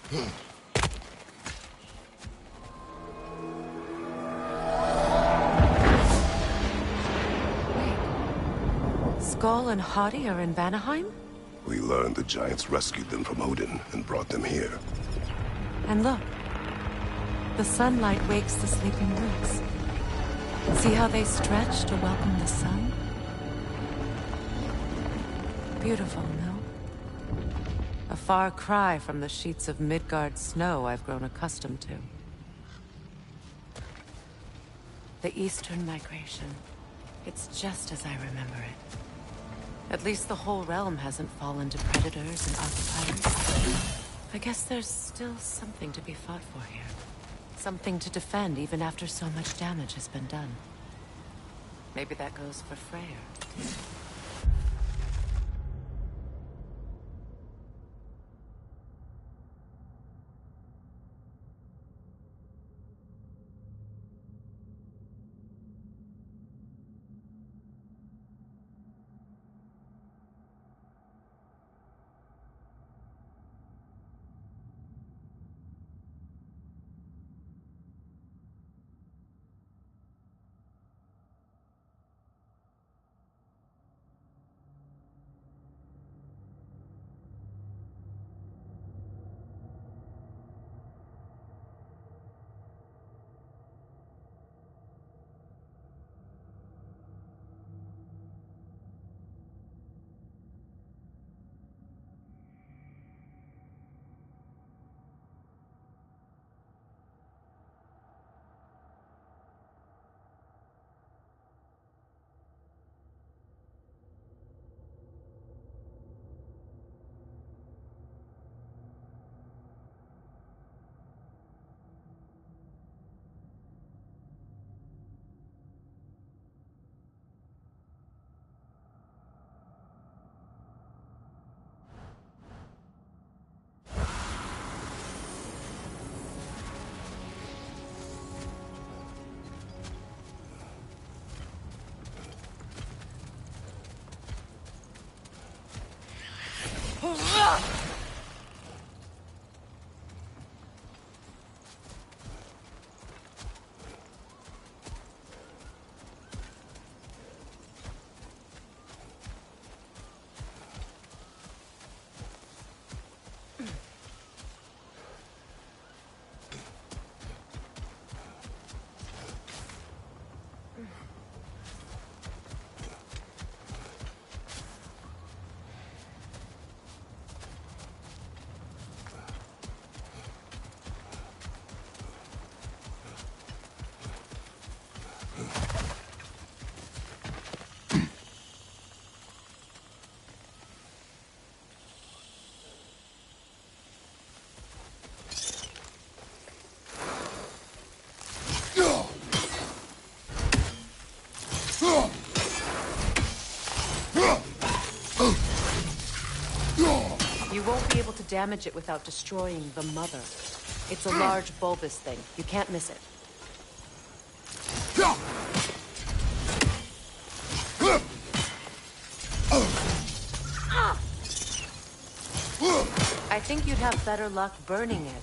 Skull and Hati are in Vanaheim? We learned the giants rescued them from Odin and brought them here. And look. The sunlight wakes the sleeping roots. See how they stretch to welcome the sun? Beautiful, no? A far cry from the sheets of Midgard snow I've grown accustomed to. The Eastern migration. It's just as I remember it. At least the whole realm hasn't fallen to predators and occupiers. I guess there's still something to be fought for here. Something to defend even after so much damage has been done. Maybe that goes for Freyr, too. You won't be able to damage it without destroying the mother. It's a large bulbous thing. You can't miss it. I think you'd have better luck burning it.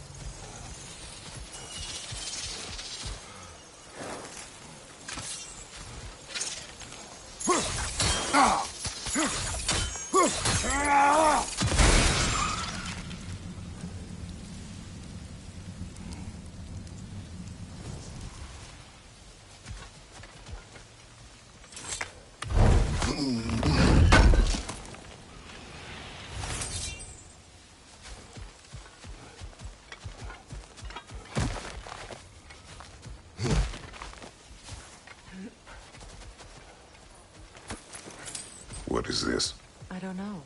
What is this? I don't know.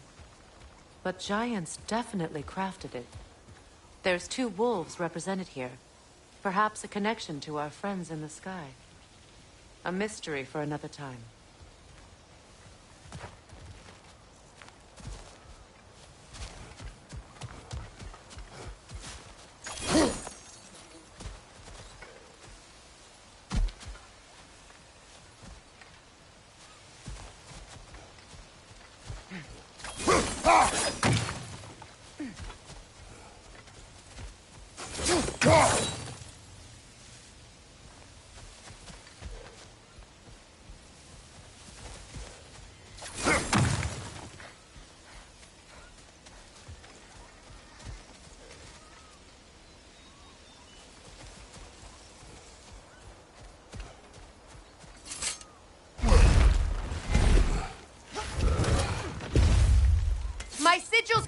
But giants definitely crafted it. There's 2 wolves represented here. Perhaps a connection to our friends in the sky. A mystery for another time.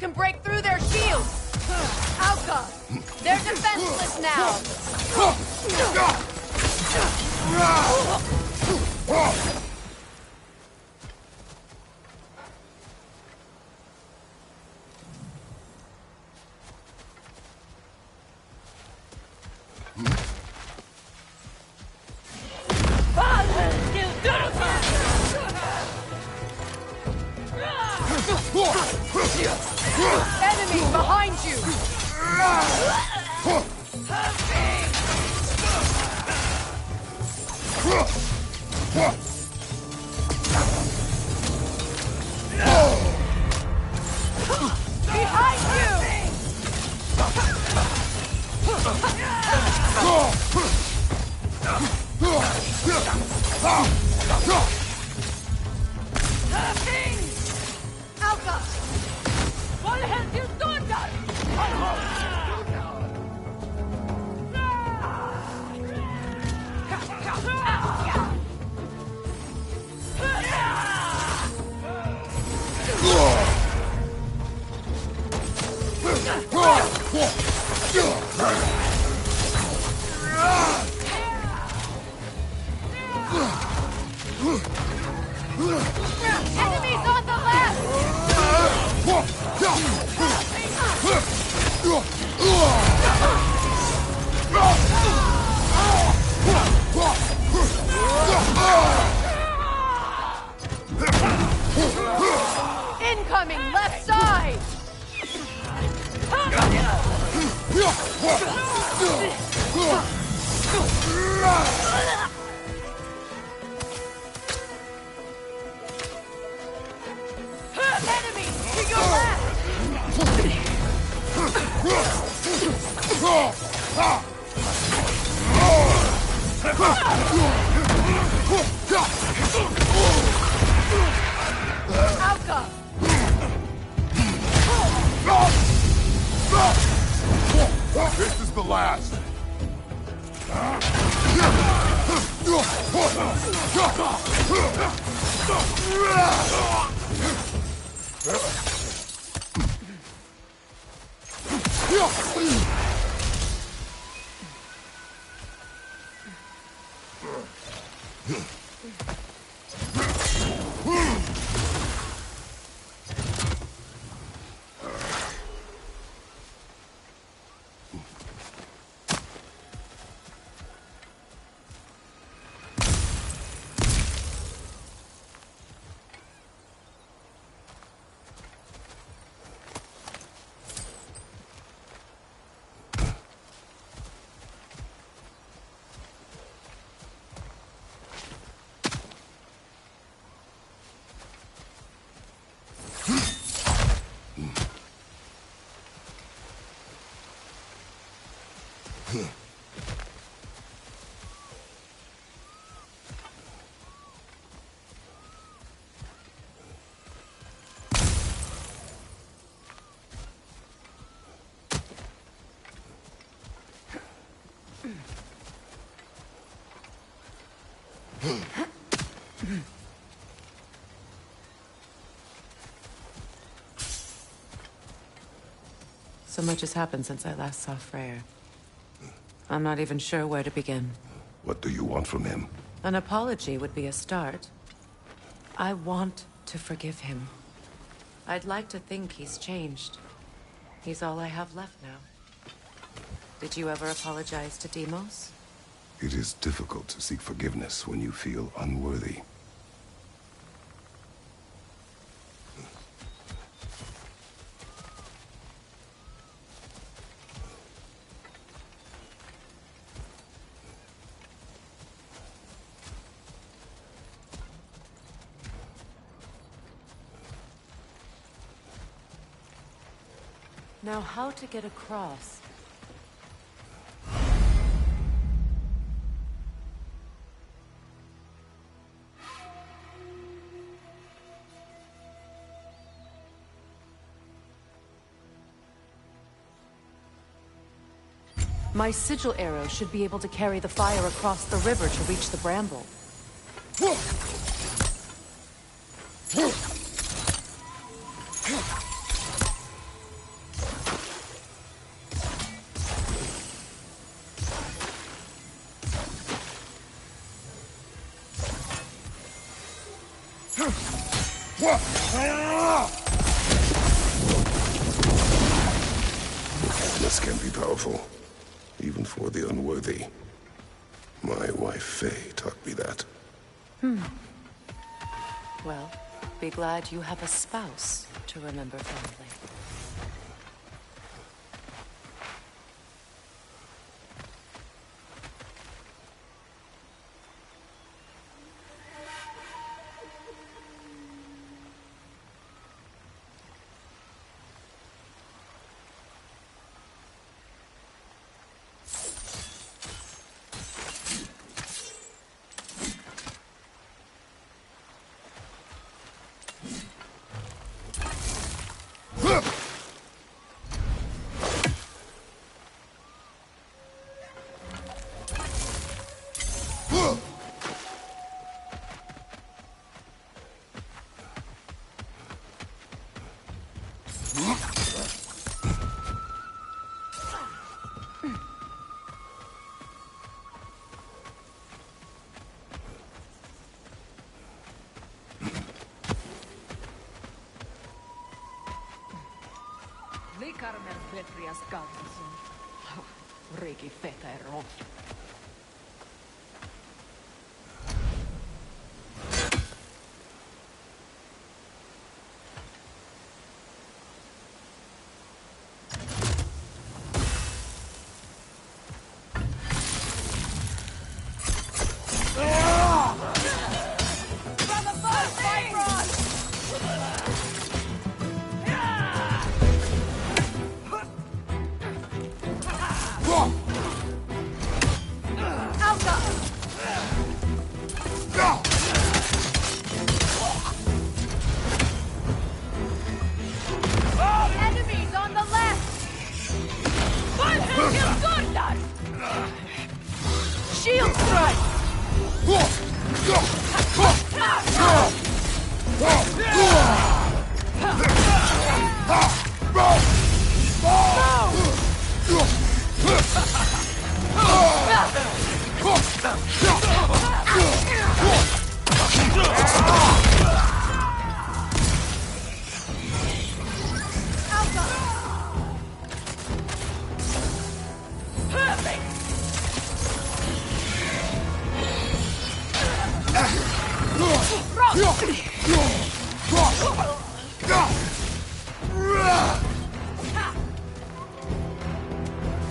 can break through their shields! Alka! They're defenseless now! Enemies behind you! Behind you! Alka! What have you done? Enemies on the left! Incoming left side! Enemies to your left! Alka! This is the last. So much has happened since I last saw Freyr. I'm not even sure where to begin. What do you want from him? An apology would be a start. I want to forgive him. I'd like to think he's changed. He's all I have left now. Did you ever apologize to Deimos? It is difficult to seek forgiveness when you feel unworthy. Now, how to get across? My sigil arrow should be able to carry the fire across the river to reach the bramble. This can be powerful, even for the unworthy. My wife, Faye, taught me that. Well, be glad you have a spouse to remember fondly. Carmen Petrias Gustafsson. Riki feta är rått. Shield strike!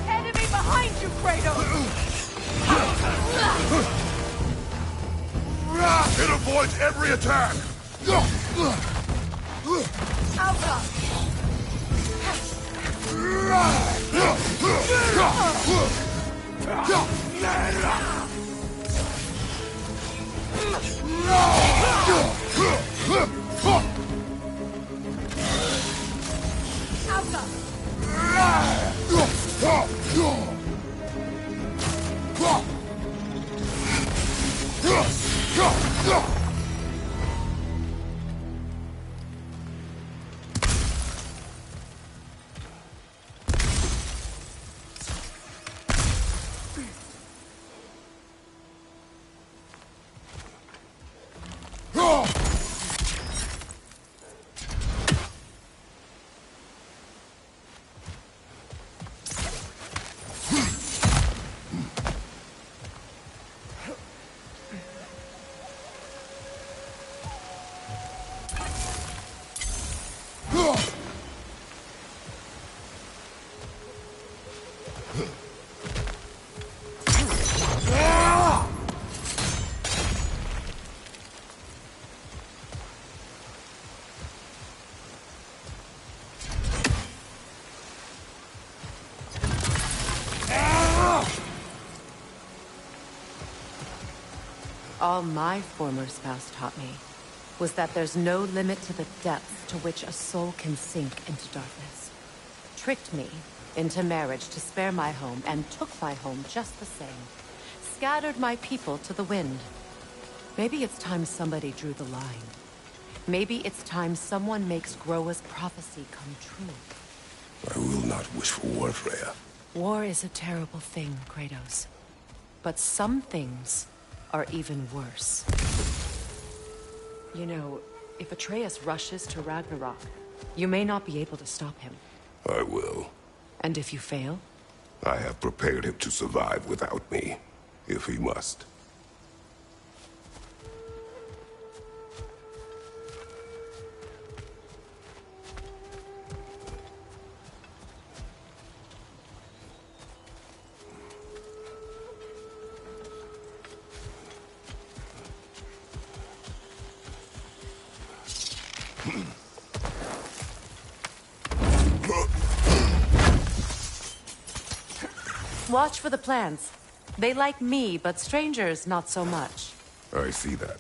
Enemy behind you, Kratos! It avoids every attack! Alpha! All my former spouse taught me was that there's no limit to the depths to which a soul can sink into darkness. Tricked me into marriage to spare my home, and took my home just the same. Scattered my people to the wind. Maybe it's time somebody drew the line. Maybe it's time someone makes Groa's prophecy come true. I will not wish for war, Freya. War is a terrible thing, Kratos. But some things are even worse. You know, If Atreus rushes to Ragnarok, you may not be able to stop him. I will. And if you fail? I have prepared him to survive without me, if he must. Watch for the plants. They like me, but strangers not so much. I see that.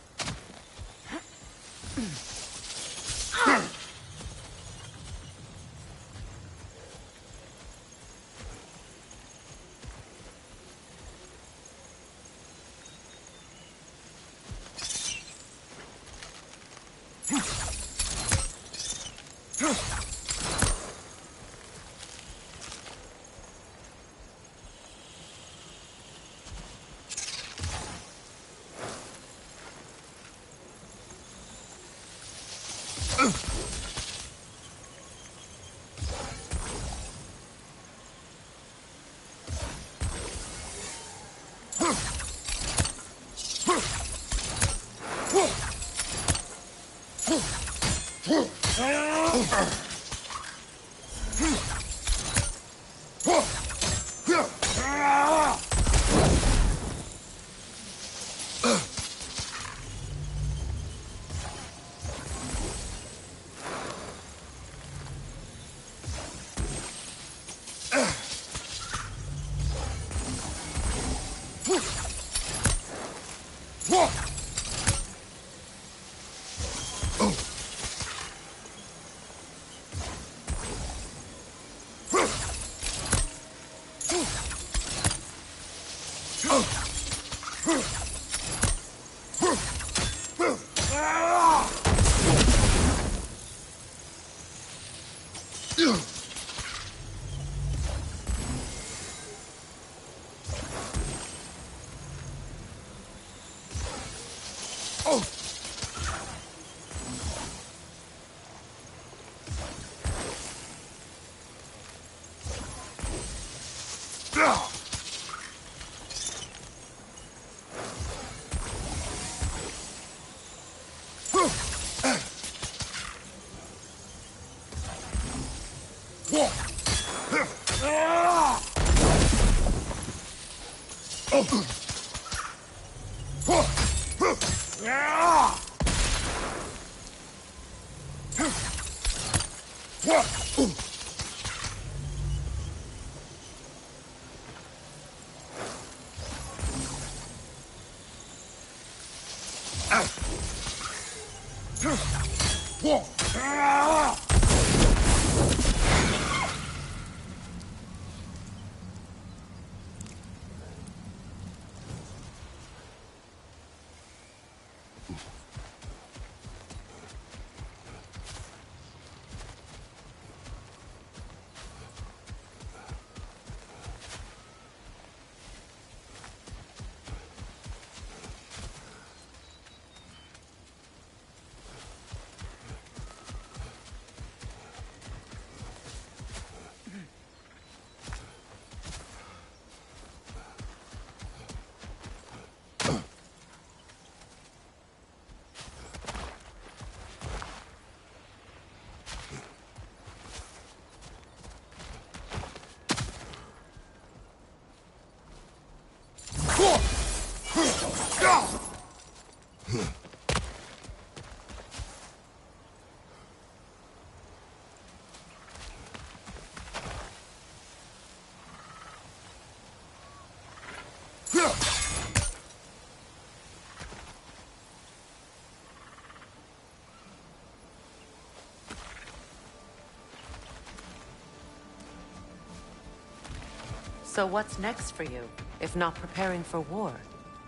So what's next for you, if not preparing for war?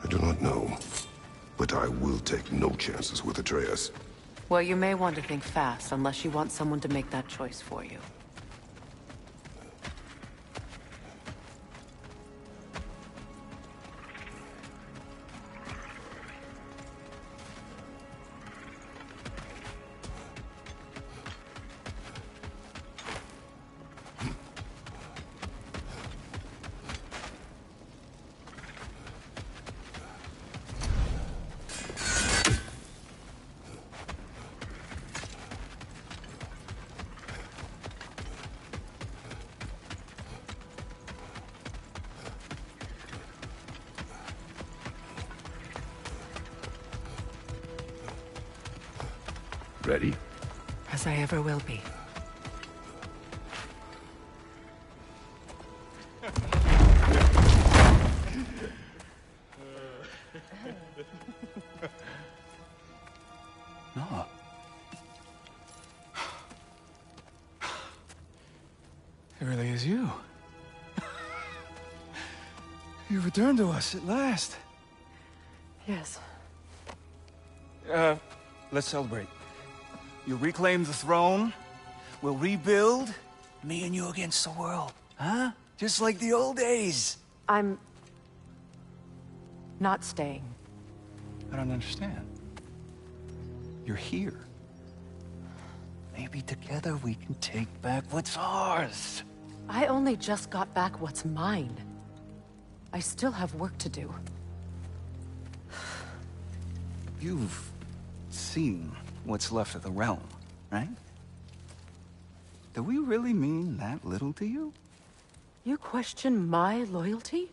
I do not know, but I will take no chances with Atreus. Well, you may want to think fast, unless you want someone to make that choice for you. Ready? As I ever will be. No. It really is you. You returned to us at last. Yes. Let's celebrate. You reclaim the throne, we'll rebuild, me and you against the world, huh? Just like the old days. I'm... not staying. I don't understand. You're here. Maybe together we can take back what's ours. I only just got back what's mine. I still have work to do. You've seen what's left of the realm, right? Do we really mean that little to you? You question my loyalty?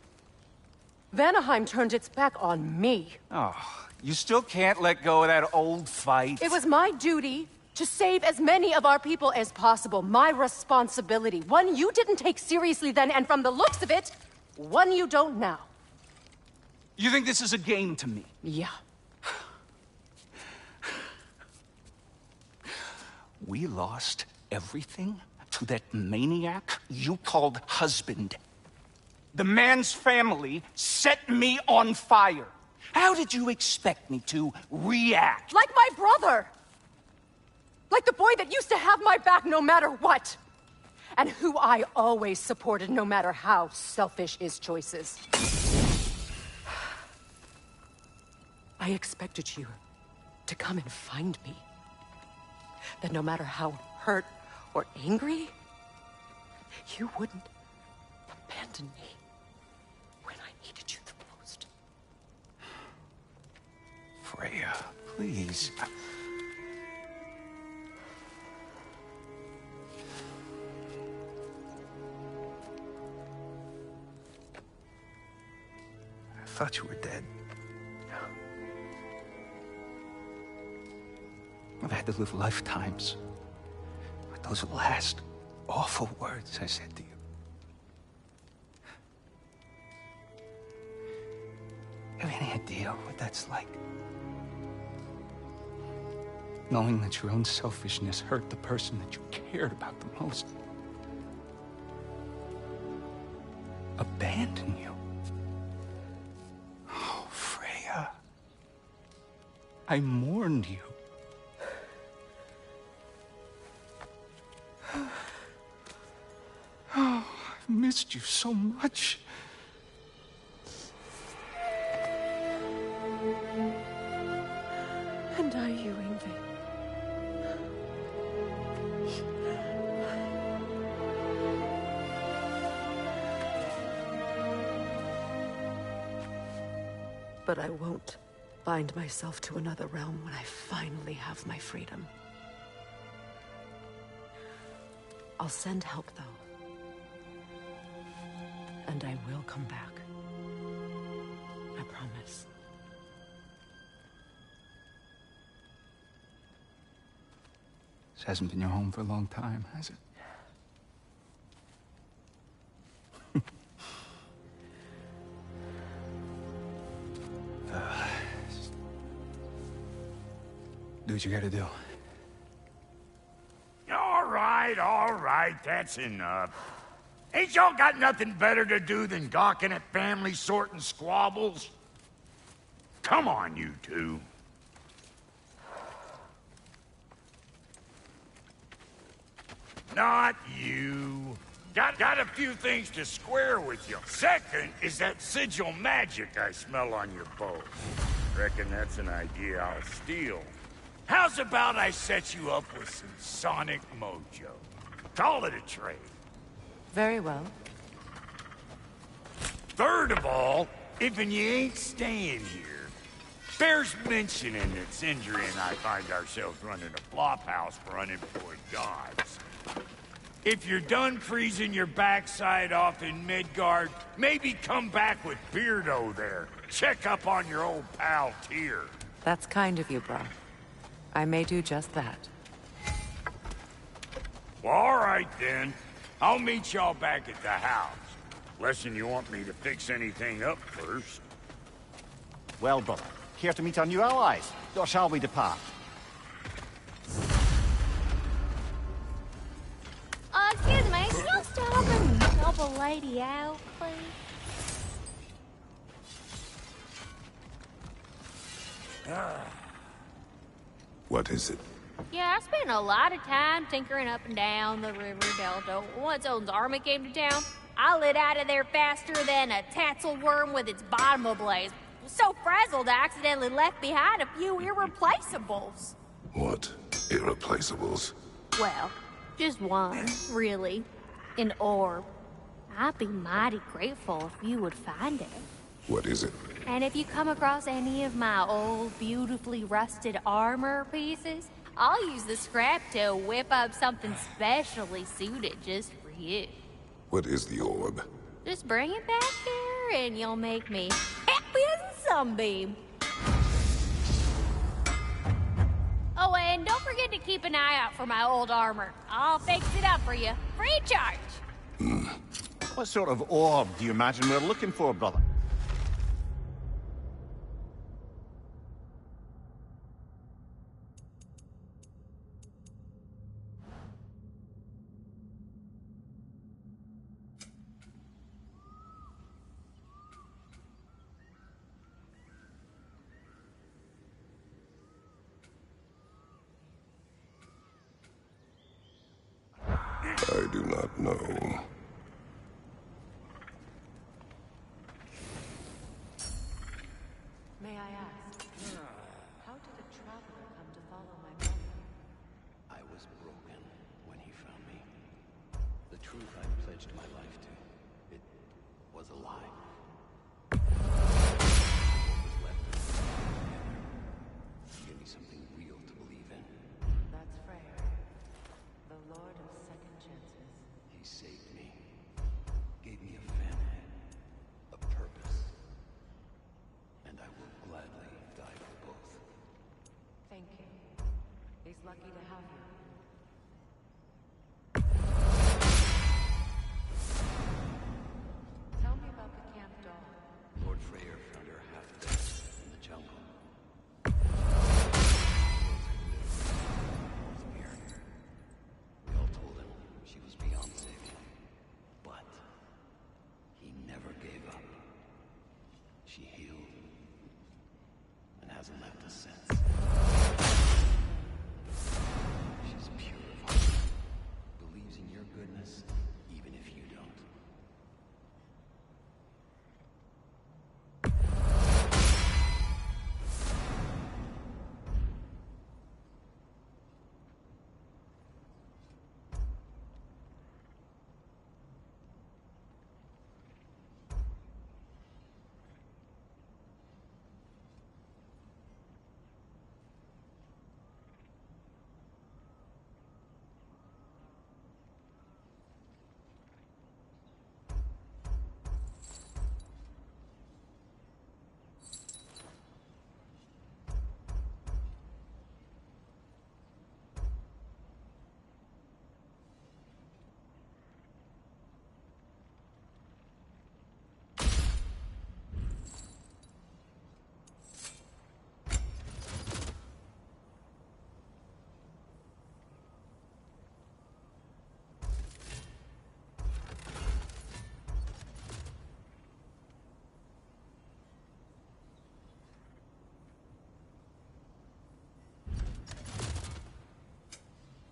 Vanaheim turned its back on me. Oh, you still can't let go of that old fight? It was my duty to save as many of our people as possible. My responsibility. One you didn't take seriously then, and from the looks of it, one you don't now. You think this is a game to me? Yeah. We lost everything to that maniac you called husband. The man's family set me on fire. How did you expect me to react? Like my brother! Like the boy that used to have my back no matter what! And who I always supported no matter how selfish his choices. I expected you to come and find me. That no matter how hurt or angry, you wouldn't abandon me when I needed you the most. Freya, please. I thought you were dead. I've had to live lifetimes with those last awful words I said to you. Have any idea what that's like? Knowing that your own selfishness hurt the person that you cared about the most. Abandon you. Oh, Freya. I mourned you. Oh, I've missed you so much. And I you, Yngvi. But I won't bind myself to another realm when I finally have my freedom. I'll send help, though. And I will come back. I promise. This hasn't been your home for a long time, has it? Do what you gotta do. All right, that's enough. Ain't y'all got nothing better to do than gawking at family sorting squabbles? Come on, you two. Not you. Got a few things to square with you. Second is that sigil magic I smell on your bow. Reckon that's an idea I'll steal. How's about I set you up with some sonic mojo? Call it a trade. Very well. Third of all, if you ain't staying here, bears mentioning that Sindri and I find ourselves running a flophouse for unemployed gods. If you're done freezing your backside off in Midgard, maybe come back with Beardo there. Check up on your old pal Tyr. That's kind of you, bro. I may do just that. Well, all right then. I'll meet y'all back at the house. Less'n you want me to fix anything up first. Well, brother, care to meet our new allies? Or shall we depart? Excuse me, can y'all stop and help a lady out, please? What is it? Yeah, I spent a lot of time tinkering up and down the river delta. Once Odin's army came to town, I lit out of there faster than a tassel worm with its bottom ablaze. So frazzled, I accidentally left behind a few irreplaceables. What irreplaceables? Well, just one, really. An orb. I'd be mighty grateful if you would find it. What is it? And if you come across any of my old, beautifully rusted armor pieces, I'll use the scrap to whip up something specially suited just for you. What is the orb? Just bring it back here and you'll make me happy as a sunbeam. Oh, and don't forget to keep an eye out for my old armor. I'll fix it up for you, free of charge. What sort of orb do you imagine we're looking for, brother? I do not know. May I ask, how did a traveler come to follow my brother? I was broken when he found me. The truth I pledged my life to, it was a lie. What was left of us together. Give me something real to believe in. That's Freyr, the Lord of Second Chances. He saved me. Gave me a family. A purpose. And I will gladly die for both. Thank you. He's lucky to have you. Tell me about the camp dog. Lord Freyr found her half dead in the jungle. We all told him she was beyond saving. But he never gave up. She healed and hasn't left us since. She's pure of heart. Believes in your goodness, even if you don't.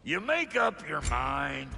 You make up your mind.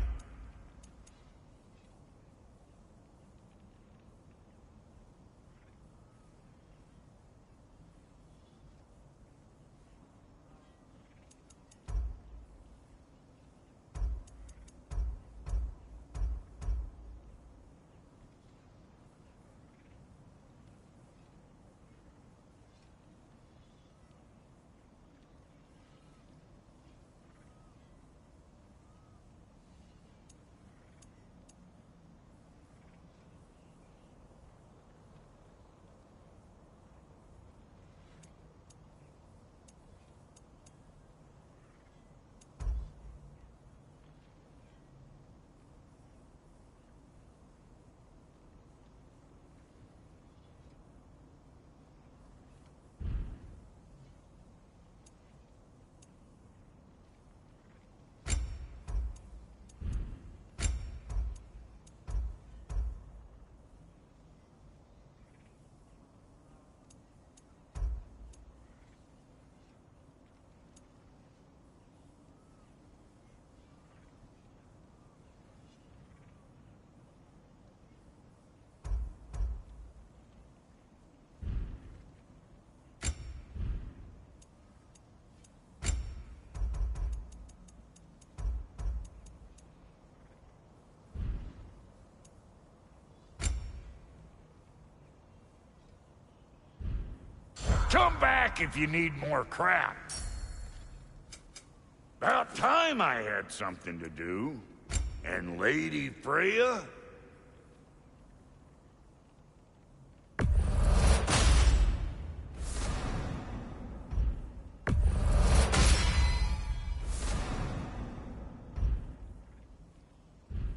Come back if you need more crap. About time I had something to do. And Lady Freya?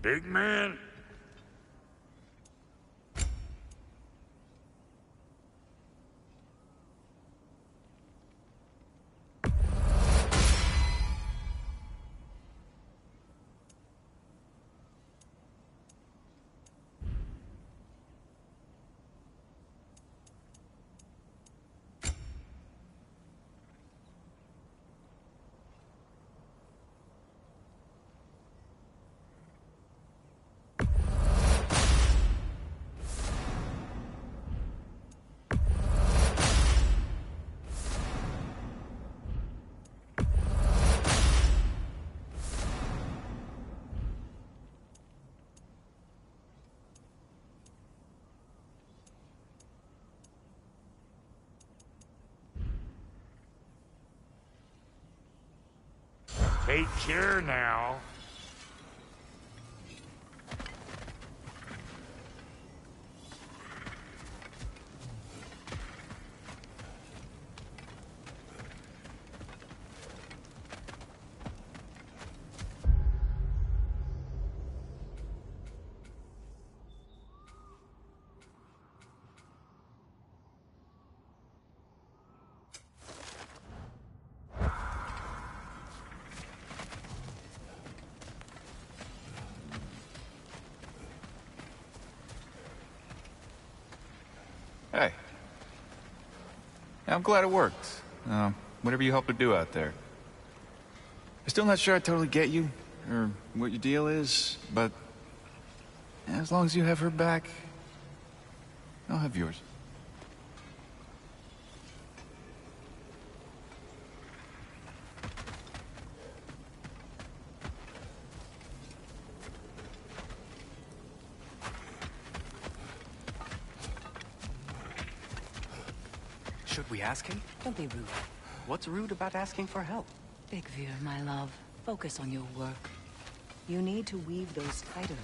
Big man? Take care now. Hey. I'm glad it worked. Whatever you helped her do out there. I'm still not sure I totally get you, or what your deal is, but as long as you have her back, I'll have yours. Should we ask him? Don't be rude. What's rude about asking for help? Big Veer, my love. Focus on your work. You need to weave those tighter.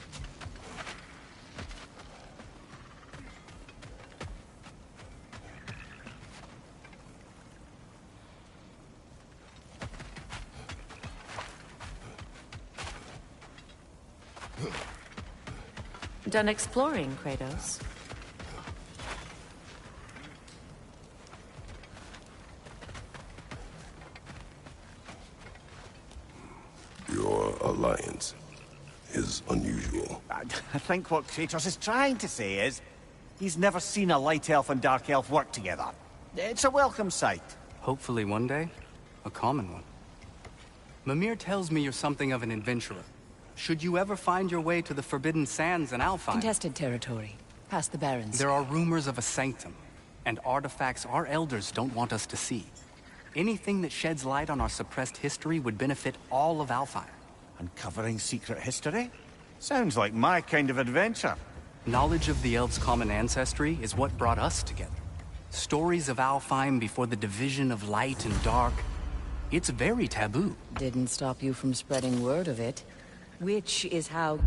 Done exploring, Kratos? Your alliance is unusual. I think what Kratos is trying to say is, he's never seen a light elf and dark elf work together. It's a welcome sight. Hopefully one day, a common one. Mimir tells me you're something of an adventurer. Should you ever find your way to the Forbidden Sands in Alfheim... Contested territory. Past the Barrens. There are rumors of a sanctum, and artifacts our elders don't want us to see. Anything that sheds light on our suppressed history would benefit all of Alfheim. Uncovering secret history? Sounds like my kind of adventure. Knowledge of the elves' common ancestry is what brought us together. Stories of Alfheim before the division of light and dark. It's very taboo. Didn't stop you from spreading word of it. Which is how...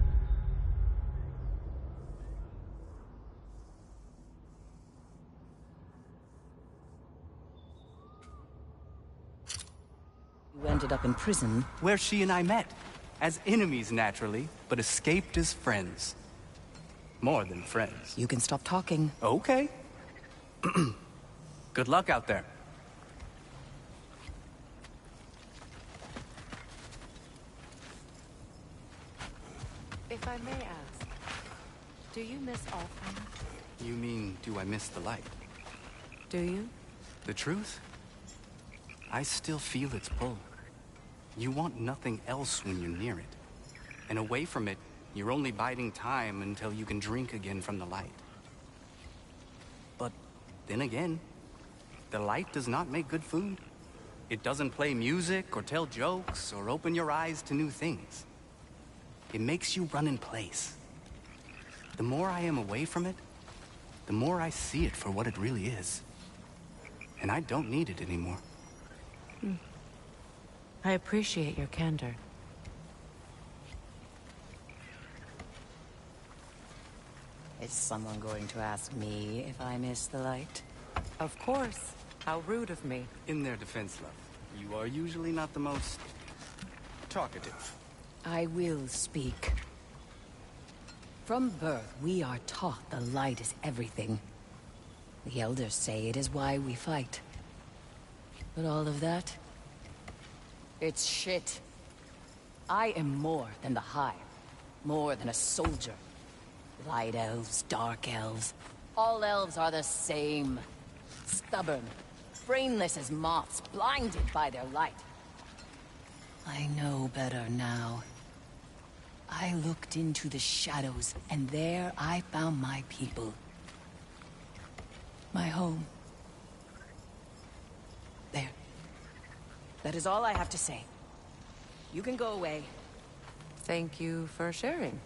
you ended up in prison. Where she and I met. As enemies, naturally, but escaped as friends. More than friends. You can stop talking. Okay. Good luck out there. If I may ask, do you miss Alfheim? You mean, do I miss the light? Do you? The truth? I still feel its pull. You want nothing else when you're near it. And away from it, you're only biding time until you can drink again from the light. But then again, the light does not make good food. It doesn't play music or tell jokes or open your eyes to new things. It makes you run in place. The more I am away from it, the more I see it for what it really is. and I don't need it anymore. I appreciate your candor. Is someone going to ask me if I miss the light? Of course. How rude of me. In their defense, love, you are usually not the most talkative. I will speak. From birth, we are taught the light is everything. The elders say it is why we fight. But all of that? It's shit. I am more than the Hive. More than a soldier. Light elves, dark elves. All elves are the same. Stubborn. Brainless as moths, blinded by their light. I know better now. I looked into the shadows, and there I found my people. My home. There. That is all I have to say. You can go away. Thank you for sharing.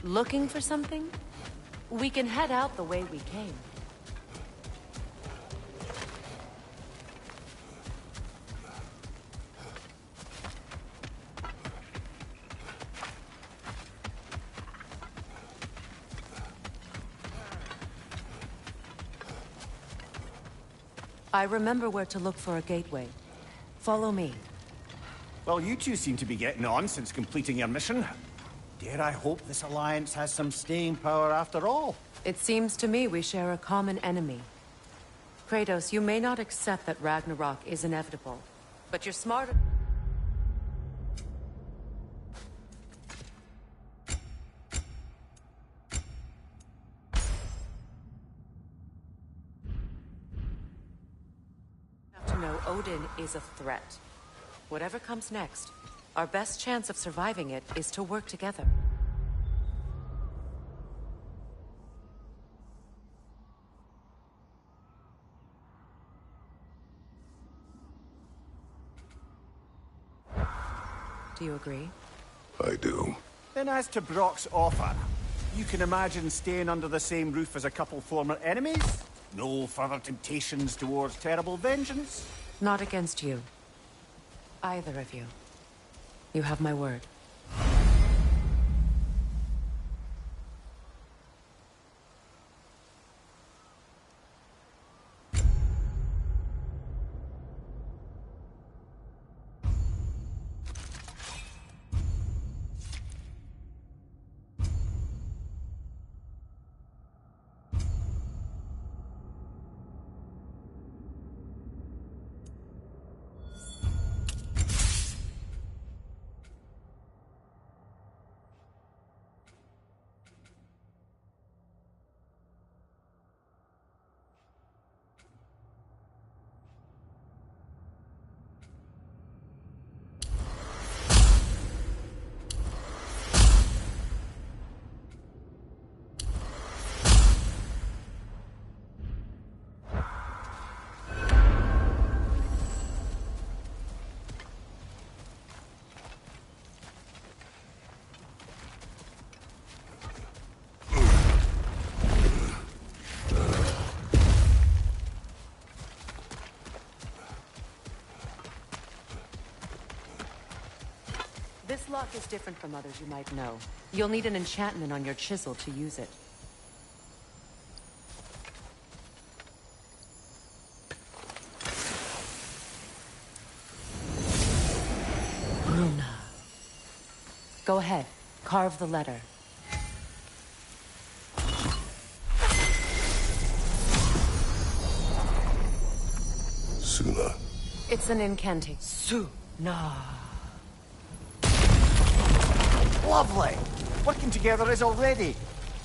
Looking for something? We can head out the way we came. I remember where to look for a gateway. Follow me. Well, you two seem to be getting on since completing your mission. Dare I hope this alliance has some staying power after all? It seems to me we share a common enemy. Kratos, you may not accept that Ragnarok is inevitable, but you're smarter. To know Odin is a threat. Whatever comes next, our best chance of surviving it is to work together. Do you agree? I do. Then as to Brock's offer, you can imagine staying under the same roof as a couple former enemies? No further temptations towards terrible vengeance? Not against you. Either of you. You have my word. This lock is different from others you might know. You'll need an enchantment on your chisel to use it. Runa. Go ahead. Carve the letter. Suna. It's an incantation. Suna. Lovely! Working together is already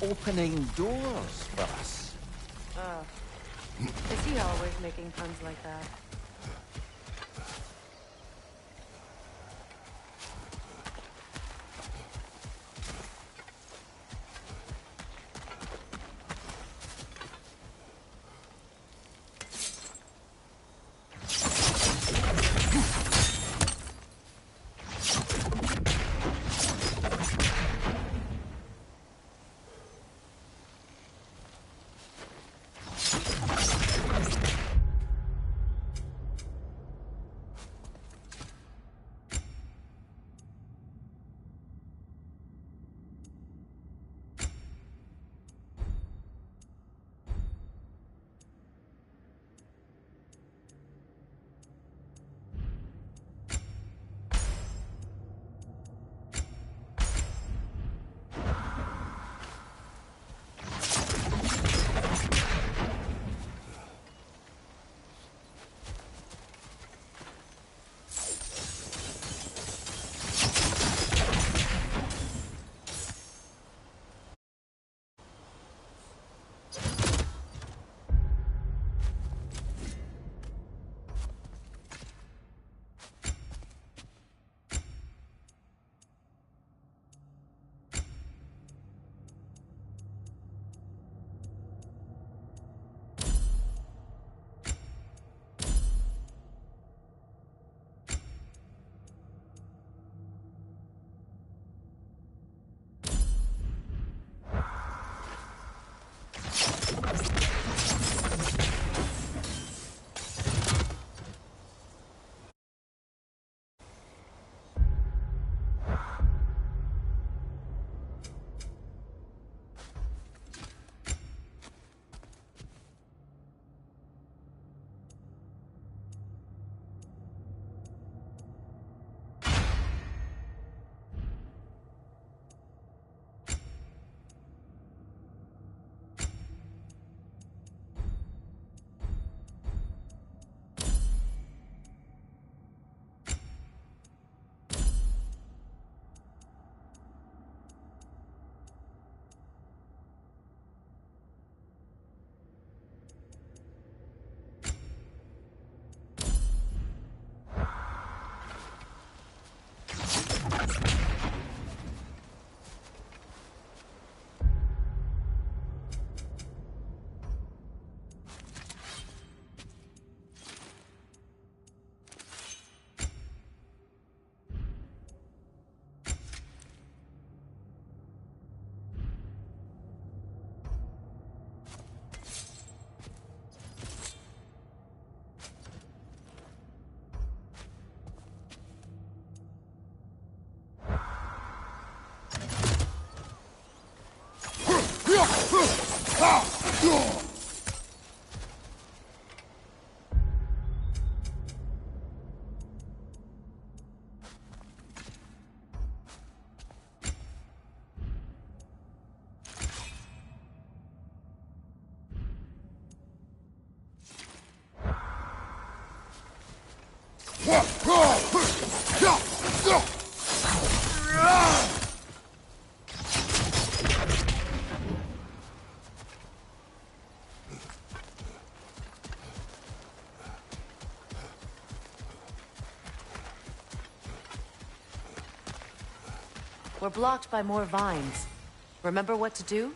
opening doors for us. Is he always making puns like that? We're blocked by more vines. Remember what to do?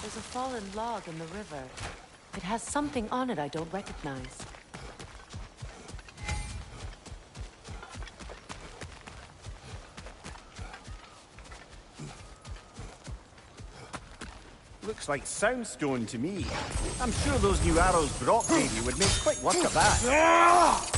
There's a fallen log in the river. It has something on it I don't recognize. Looks like soundstone to me. I'm sure those new arrows Brock gave you would make quick work of that.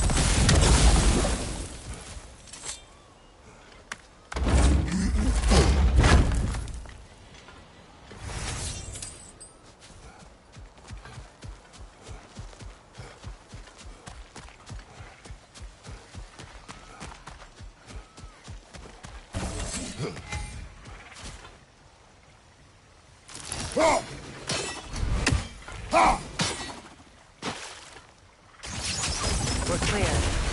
We're clear.